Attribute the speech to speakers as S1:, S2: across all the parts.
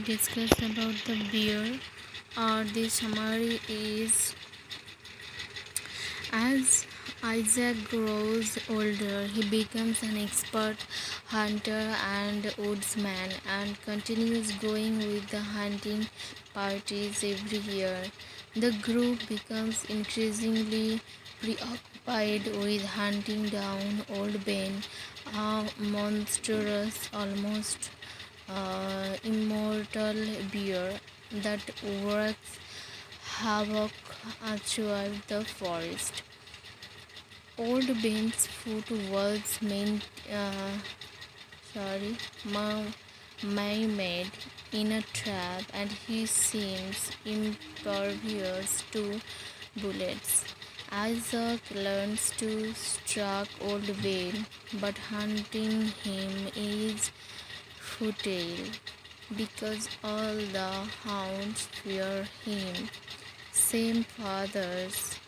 S1: discuss about the bear. The summary is: as Isaac grows older, he becomes an expert hunter and woodsman and continues going with the hunting parties every year. The group becomes increasingly preoccupied with hunting down Old Ben, a monstrous, almost immortal bear that wreaks havoc throughout the forest. Old Ben's foot was sorry, made in a trap, and he seems impervious to bullets. Isaac learns to strike Old Ben, but hunting him is futile because all the hounds fear him. Same fathers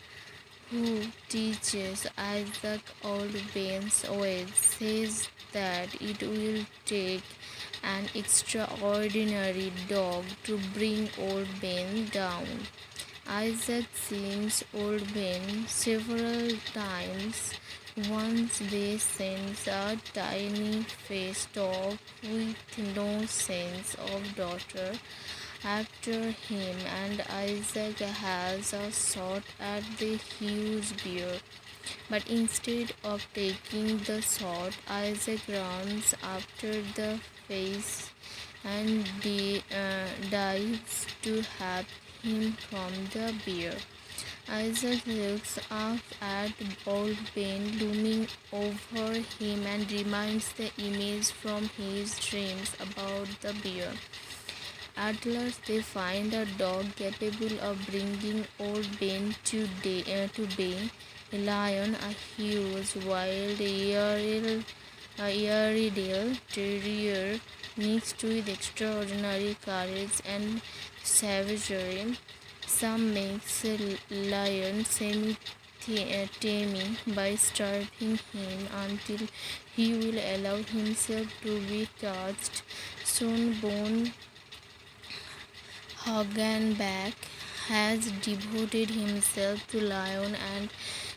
S1: who teaches Isaac Old Ben's ways says that it will take an extraordinary dog to bring Old Ben down. Isaac sees Old Ben several times. Once they sends a tiny faced dog with no sense of daughter after him, and Isaac has a shot at the huge bear. But instead of taking the shot, Isaac runs after the face and dives to help him from the bear. Isaac looks up at Old Ben looming over him and reminds the image from his dreams about the bear. At last, they find a dog capable of bringing Old Ben to bay. A lion, a huge wild Airedale terrier mixed with extraordinary courage and savagery. Some makes a lion semi-taming by starving him until he will allow himself to be touched. Soon Bone Hagenbeck has devoted himself to Lion and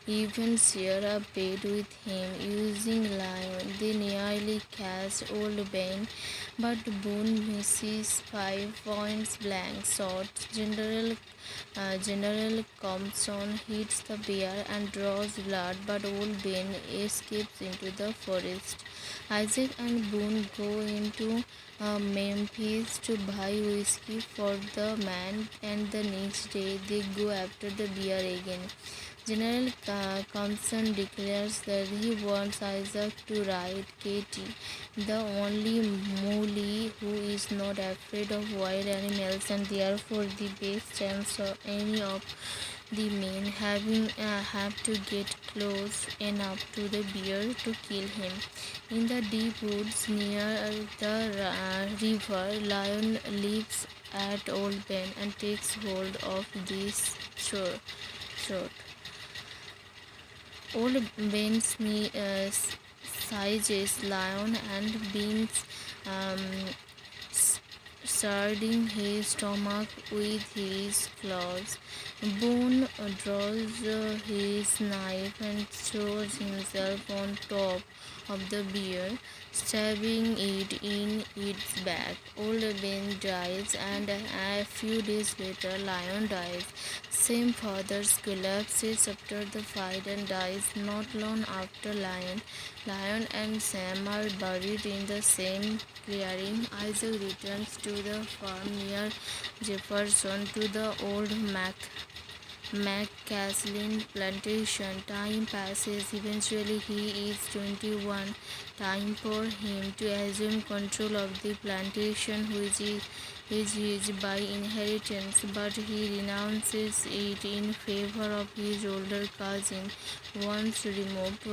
S1: even share a bed with him. Using Lion, they nearly catch Old Ben, but Boone misses 5 points blank shot. General Compson hits the bear and draws blood, but Old Ben escapes into the forest. Isaac and Boone go into Memphis to buy whiskey for the man, and the next day they go after the bear again. General Compson declares that he wants Isaac to ride Katie, the only Muley who is not afraid of wild animals, and therefore the best chance of any of the men have to get close enough to the bear to kill him. In the deep woods near the river, Lion leaps at Old Ben and takes hold of this throat. Old Ben seizes Lion and begins um, shredding his stomach with his claws. Boone draws his knife and throws himself on top of the bear, stabbing it in its back. Old Ben dies, and a few days later, Lion dies. Sam Fathers collapses after the fight and dies not long after Lion. Lion and Sam are buried in the same clearing. Isaac returns to the farm near Jefferson to the old McCaslin plantation. Time passes. Eventually, he is 21. Time for him to assume control of the plantation, which is his by inheritance, but he renounces it in favor of his older cousin, once removed.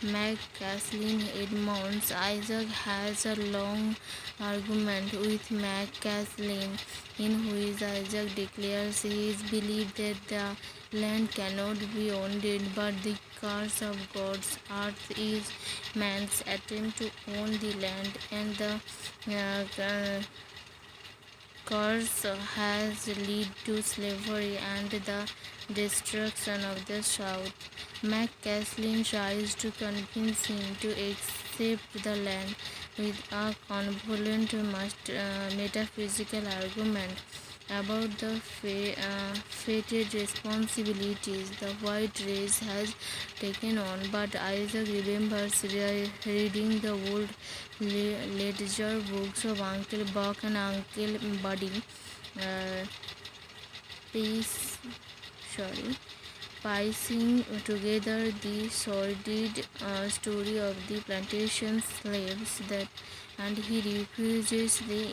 S1: McCaslin Edmonds. Isaac has a long argument with McCaslin, in which Isaac declares his belief that the land cannot be owned, but the curse of God's earth is man's attempt to own the land, and the curse has led to slavery and the destruction of the South. McCaslin tries to convince him to accept the land with a convoluted metaphysical argument about the fated responsibilities the white race has taken on, but Isaac remembers reading the old ledger books of Uncle Buck and Uncle Buddy, uh, piece, piecing together the sordid story of the plantation slaves that, and he refuses the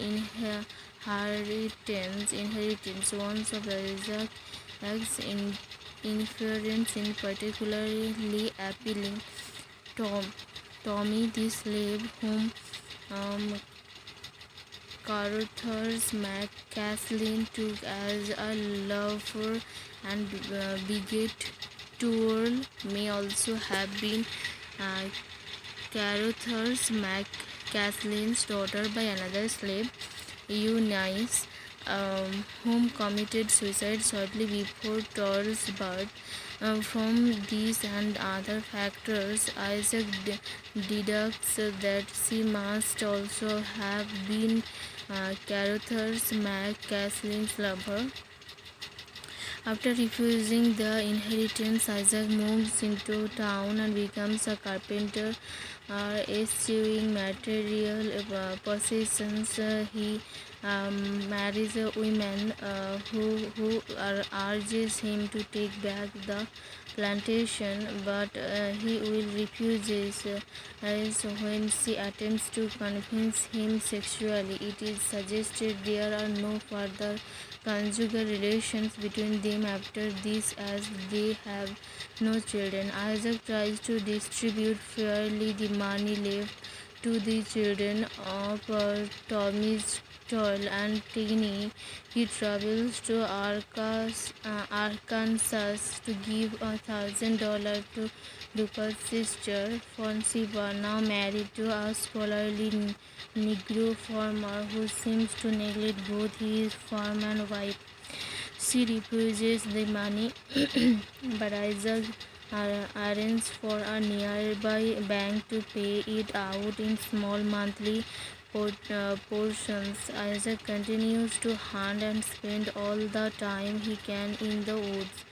S1: inheritance once of Isaac's inference in particularly appealing. Tom, Tommy the slave whom um, Carruthers McCaslin took as a lover and bigot tool may also have been uh, Carruthers McCaslin's daughter by another slave, Eunice, whom committed suicide shortly before Tor's birth. From these and other factors, Isaac deducts that she must also have been Carruthers McCaslin's lover. After refusing the inheritance, Isaac moves into town and becomes a carpenter, eschewing material possessions. He marries a woman who urges him to take back the plantation, but he will refuses when she attempts to convince him sexually. It is suggested there are no further conjugal relations between them after this, as they have no children. Isaac tries to distribute fairly the money left to the children of Tommy's toil and Tinny. He travels to Arkansas to give $1,000 to Lucas' sister, Fonsiva, now married to a scholarly Negro farmer who seems to neglect both his farm and wife. She refuses the money, but Isaac arranges for a nearby bank to pay it out in small monthly portions. Isaac continues to hunt and spend all the time he can in the woods.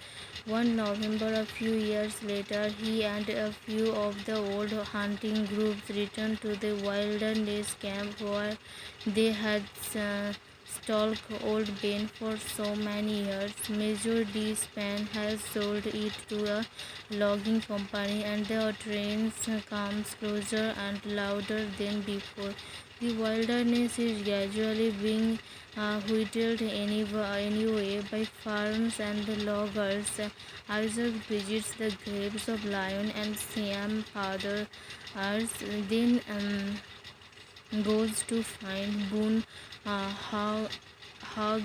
S1: One November, a few years later, he and a few of the old hunting groups returned to the wilderness camp where they had stalked Old Ben for so many years. Major D. Span has sold it to a logging company, and the trains comes closer and louder than before. The wilderness is gradually being whittled anyway by farms and loggers. Isaac visits the graves of Lion and Sam fathers, then goes to find Boone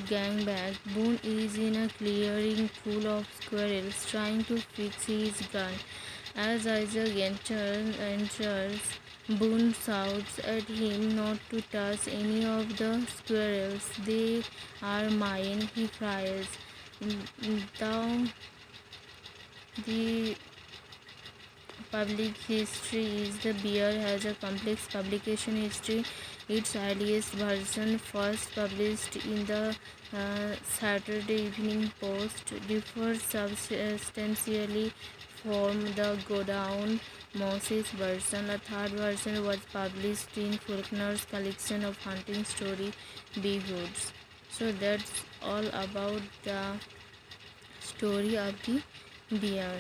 S1: gang back. Boone is in a clearing full of squirrels trying to fix his gun. As Isaac enters, Boone shouts at him not to touch any of the squirrels. They are mine, he cries. Thou, the public history is the bear has a complex publication history. Its earliest version, first published in the Saturday Evening Post, differs substantially from the Godown Moses version. A third version was published in Faulkner's collection of hunting story, Beehoods. So that's all about the story of the bear.